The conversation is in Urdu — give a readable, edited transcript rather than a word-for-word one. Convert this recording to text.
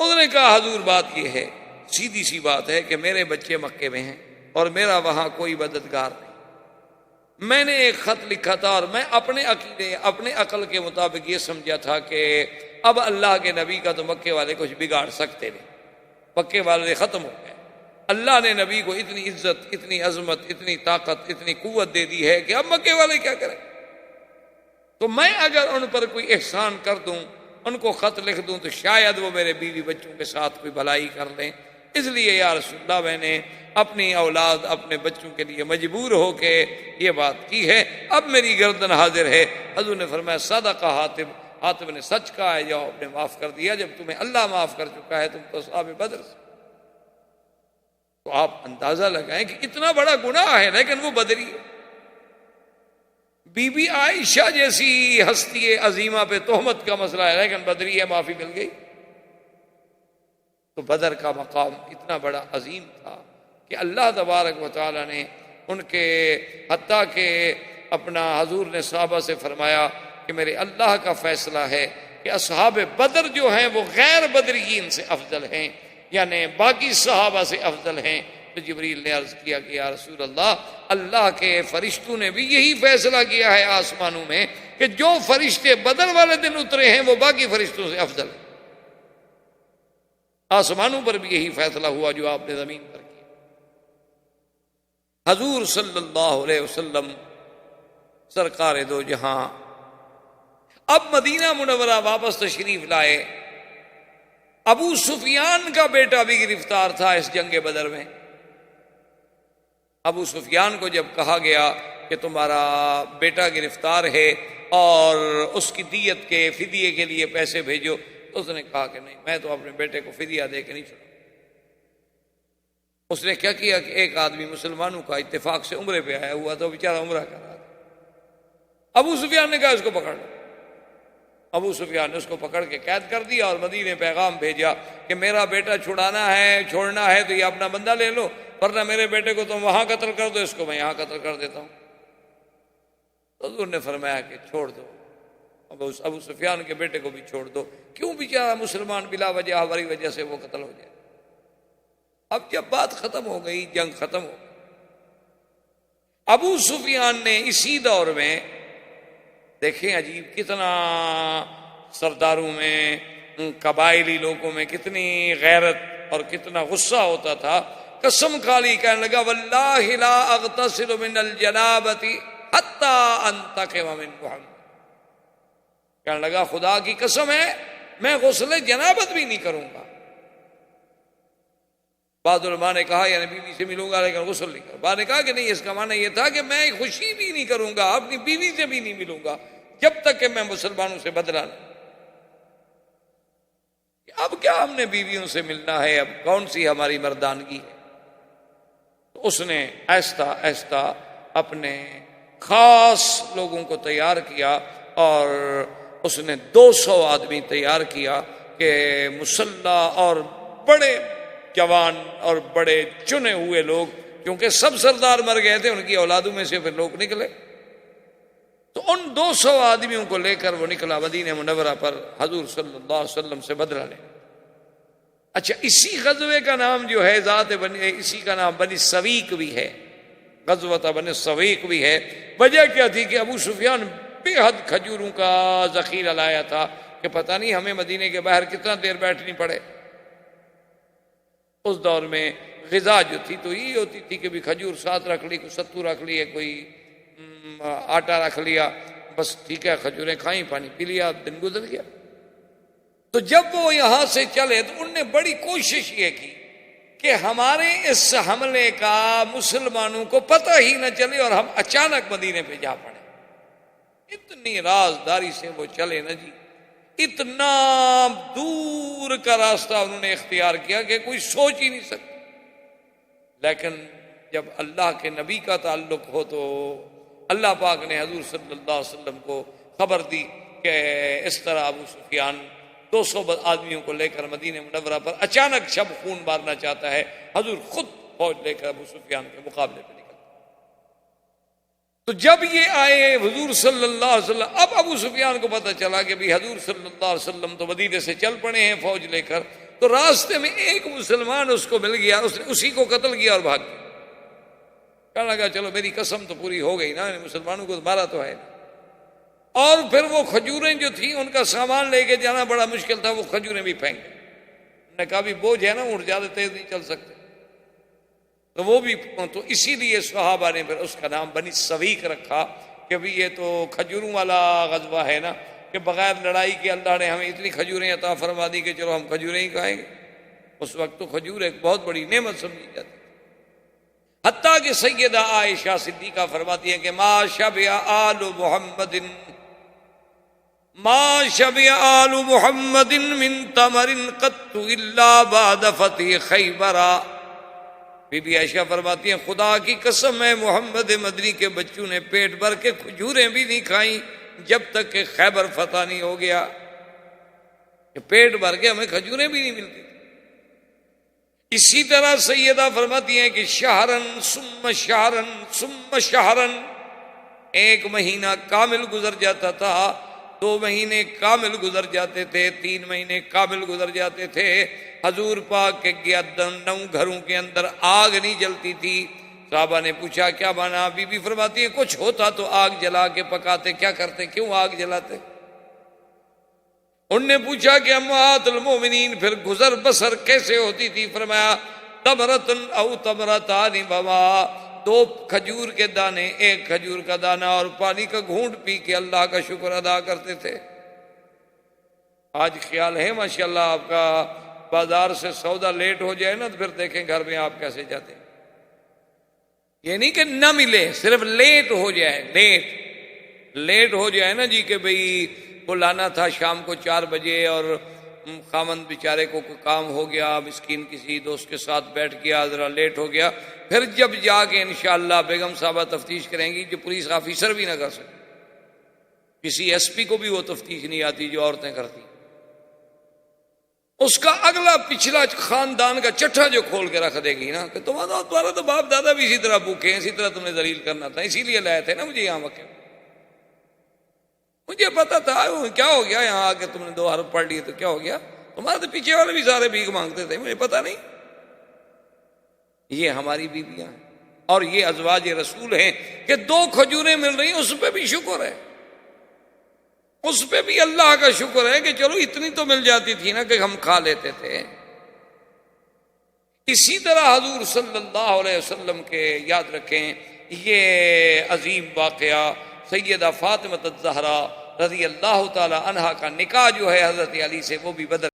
اس نے کہا حضور بات یہ ہے، سیدھی سی بات ہے کہ میرے بچے مکے میں ہیں اور میرا وہاں کوئی مددگار نہیں، میں نے ایک خط لکھا تھا اور میں اپنے عقیدے اپنے عقل کے مطابق یہ سمجھا تھا کہ اب اللہ کے نبی کا تو مکے والے کچھ بگاڑ سکتے نہیں، مکے والے ختم ہو گئے، اللہ نے نبی کو اتنی عزت، اتنی عظمت، اتنی طاقت، اتنی قوت دے دی ہے کہ اب مکے والے کیا کریں، تو میں اگر ان پر کوئی احسان کر دوں، ان کو خط لکھ دوں، تو شاید وہ میرے بیوی بچوں کے ساتھ کوئی بھلائی کر لیں، اس لیے یا رسول اللہ میں نے اپنی اولاد اپنے بچوں کے لیے مجبور ہو کے یہ بات کی ہے، اب میری گردن حاضر ہے۔ حضور نے فرمایا صدق حاتب، حاتب نے سچ کہا ہے، جاؤ آپ نے معاف کر دیا، جب تمہیں اللہ معاف کر چکا ہے تم تو اصحاب بدر سے۔ تو آپ اندازہ لگائیں کہ اتنا بڑا گناہ ہے لیکن وہ بدری ہے۔ بی بی عائشہ جیسی ہستی عظیمہ پہ تہمت کا مسئلہ ہے لیکن بدری ہے، معافی مل گئی۔ تو بدر کا مقام اتنا بڑا عظیم تھا کہ اللہ تبارک و تعالی نے ان کے، حتیٰ کہ اپنا حضور نے صحابہ سے فرمایا کہ میرے اللہ کا فیصلہ ہے کہ اصحاب بدر جو ہیں وہ غیر بدرین سے افضل ہیں، یعنی باقی صحابہ سے افضل ہیں۔ تو جبریل نے عرض کیا کہ یا رسول اللہ، اللہ کے فرشتوں نے بھی یہی فیصلہ کیا ہے آسمانوں میں کہ جو فرشتے بدر والے دن اترے ہیں وہ باقی فرشتوں سے افضل ہیں۔ آسمانوں پر بھی یہی فیصلہ ہوا جو آپ نے زمین پر کیا۔ حضور صلی اللہ علیہ وسلم سرکار دو جہاں اب مدینہ منورہ واپس تشریف لائے۔ ابو سفیان کا بیٹا بھی گرفتار تھا اس جنگ بدر میں۔ ابو سفیان کو جب کہا گیا کہ تمہارا بیٹا گرفتار ہے اور اس کی دیت کے فدیے کے لیے پیسے بھیجو، تو اس نے کہا کہ نہیں، میں تو اپنے بیٹے کو فدیہ دے کے نہیں چھوڑوں۔ اس نے کیا کیا کہ ایک آدمی مسلمانوں کا اتفاق سے عمرے پہ آیا ہوا تو بیچارہ عمرہ کر رہا تھا۔ ابو سفیان نے کہا اس کو پکڑ لو۔ ابو سفیان نے اس کو پکڑ کے قید کر دیا اور مدینے پیغام بھیجا کہ میرا بیٹا چھوڑنا ہے تو یہ اپنا بندہ لے لو، ورنہ میرے بیٹے کو تم وہاں قتل کر دو، اس کو میں یہاں قتل کر دیتا ہوں۔ حضور نے فرمایا کہ چھوڑ دو، ابو سفیان کے بیٹے کو بھی چھوڑ دو، کیوں بیچارہ مسلمان بلا وجہ ہماری وجہ سے وہ قتل ہو جائے۔ اب جب بات ختم ہو گئی، جنگ ختم ہو گئی، ابو سفیان نے اسی دور میں دیکھیں عجیب کتنا سرداروں میں، قبائلی لوگوں میں کتنی غیرت اور کتنا غصہ ہوتا تھا۔ قسم کھالی کہنے لگا واللہ لا اغتسل من الجنابۃ حتی انتقم من محمد، کہنے لگا خدا کی قسم ہے میں غسل جنابت بھی نہیں کروں گا۔ بعض علماء نے کہا یعنی بیوی سے ملوں گا لیکن غسل نہیں کروں۔ بعض نے کہا کہ نہیں، اس کا معنی یہ تھا کہ میں خوشی بھی نہیں کروں گا، اپنی بیوی سے بھی نہیں ملوں گا جب تک کہ میں مسلمانوں سے بدلہ نہ۔ اب کیا ہم نے بیویوں سے ملنا ہے، اب کون سی ہماری مردانگی ہے۔ تو اس نے آہستہ آہستہ اپنے خاص لوگوں کو تیار کیا اور اس نے 200 آدمی تیار کیا کہ مسلح اور بڑے جوان اور بڑے چنے ہوئے لوگ، کیونکہ سب سردار مر گئے تھے، ان کی اولادوں میں سے پھر لوگ نکلے، تو ان 200 آدمیوں کو لے کر وہ نکلا مدینہ منورہ پر حضور صلی اللہ علیہ وسلم سے بدلہ لے۔ اچھا، اسی غزوے کا نام جو ہے اسی کا نام بنی سویق بھی ہے، غزوۃ بنی سویق بھی ہے۔ وجہ کیا تھی کہ ابو سفیان بے حد کھجوروں کا ذخیرہ لایا تھا کہ پتہ نہیں ہمیں مدینے کے باہر کتنا دیر بیٹھنی پڑے۔ اس دور میں غذا جو تھی تو یہ ہوتی تھی کہ بھی کھجور ساتھ رکھ لی، کوئی ستو رکھ لیے، کوئی آٹا رکھ لیا، بس ٹھیک ہے، کھجوریں کھائیں، پانی پی لیا، دن گزر گیا۔ تو جب وہ یہاں سے چلے تو ان نے بڑی کوشش یہ کی کہ ہمارے اس حملے کا مسلمانوں کو پتہ ہی نہ چلے اور ہم اچانک مدینے پہ جا پڑے۔ اتنی رازداری سے وہ چلے نا جی، اتنا دور کا راستہ انہوں نے اختیار کیا کہ کوئی سوچ ہی نہیں سکتا۔ لیکن جب اللہ کے نبی کا تعلق ہو تو اللہ پاک نے حضور صلی اللہ علیہ وسلم کو خبر دی کہ اس طرح ابو سفیان 200 آدمیوں کو لے کر مدینہ منورہ پر اچانک شب خون مارنا چاہتا ہے۔ حضور خود فوج لے کر ابو سفیان کے مقابلے پہ نکل۔ تو جب یہ آئے حضور صلی اللہ علیہ وسلم، اب ابو سفیان کو پتہ چلا کہ بھی حضور صلی اللہ علیہ وسلم تو مدینے سے چل پڑے ہیں فوج لے کر، تو راستے میں ایک مسلمان اس کو مل گیا، اس نے اسی کو قتل کیا اور بھاگ گیا۔ کہنے لگا چلو میری قسم تو پوری ہو گئی نا، مسلمانوں کو مارا تو ہے نا۔ اور پھر وہ کھجوریں جو تھیں ان کا سامان لے کے جانا بڑا مشکل تھا، وہ کھجوریں بھی پھینک گئے۔ انہوں نے کہا بھی بوجھ ہے نا، اونٹ زیادہ تیز نہیں چل سکتے، تو وہ بھی، تو اسی لیے صحابہ نے پھر اس کا نام بنی سویق رکھا کہ بھی یہ تو کھجوروں والا غزوہ ہے نا، کہ بغیر لڑائی کے اللہ نے ہمیں اتنی کھجوریں عطا فرما دی کہ چلو ہم کھجوریں ہی کھائیں گے۔ اس وقت تو کھجور ایک بہت بڑی نعمت سمجھی جاتی، حتیٰ کہ سیدہ عائشہ صدیقہ فرماتی ہیں کہ ما شبع آل محمد، ما شبع آل محمد من تمر قط الا بعد فتح خیبر۔ بی بی عائشہ فرماتی ہیں خدا کی قسم ہے محمد مدنی کے بچوں نے پیٹ بھر کے کھجوریں بھی نہیں کھائیں جب تک کہ خیبر فتح نہیں ہو گیا، کہ پیٹ بھر کے ہمیں کھجوریں بھی نہیں ملتی۔ اسی طرح سیدہ فرماتی ہیں کہ شہرن ثم شہرن ثم شہرن، ایک مہینہ کامل گزر جاتا تھا، 2 مہینے کامل گزر جاتے تھے، 3 مہینے کامل گزر جاتے تھے، حضور پاک کے 9 گھروں کے اندر آگ نہیں جلتی تھی۔ صحابہ نے پوچھا کیا مانا؟ بی بی فرماتی ہے کچھ ہوتا تو آگ جلا کے پکاتے، کیا کرتے، کیوں آگ جلاتے؟ انہوں نے پوچھا کہ امہات المومنین پھر گزر بسر کیسے ہوتی تھی؟ فرمایا تمرتن او تمرتان بما، 2 کھجور کے دانے، 1 کھجور کا دانہ اور پانی کا گھونٹ پی کے اللہ کا شکر ادا کرتے تھے۔ آج خیال ہے ماشاءاللہ آپ کا بازار سے سودا لیٹ ہو جائے نا تو پھر دیکھیں گھر میں آپ کیسے جاتے ہیں۔ یہ نہیں کہ نہ ملے، صرف لیٹ ہو جائے، لیٹ ہو جائے نا جی، کہ بھئی کو لانا تھا شام کو 4 بجے اور خامند بیچارے کو کوئی کام ہو گیا، مسکین کسی دوست کے ساتھ بیٹھ گیا، ذرا لیٹ ہو گیا، پھر جب جا کے انشاءاللہ بیگم صاحبہ تفتیش کریں گی، جو پولیس آفیسر بھی نہ کر سکے، کسی ایس پی کو بھی وہ تفتیش نہیں آتی جو عورتیں کرتی، اس کا اگلا پچھلا خاندان کا چٹھا جو کھول کے رکھ دے گی نا کہ تمہارا تو باپ دادا بھی اسی طرح بھوکے ہیں، اسی طرح تم نے ذلیل کرنا تھا، اسی لیے لائے تھے نا مجھے یہاں مکے، مجھے پتا تھا کیا ہو گیا یہاں آ کے تم نے 2 حرف پڑھ لیے تو کیا ہو گیا، تمہارے تو پیچھے والے بھی سارے بھیک مانگتے تھے، مجھے پتا نہیں۔ یہ ہماری بیویاں ہیں اور یہ ازواج رسول ہیں کہ 2 کھجوریں مل رہی ہیں، اس پہ بھی شکر ہے، اس پہ بھی اللہ کا شکر ہے کہ چلو اتنی تو مل جاتی تھی نا کہ ہم کھا لیتے تھے۔ اسی طرح حضور صلی اللہ علیہ وسلم کے یاد رکھیں یہ عظیم واقعہ سیدہ فاطمہ الزہرا رضی اللہ تعالی عنہا کا نکاح جو ہے حضرت علی سے، وہ بھی بدر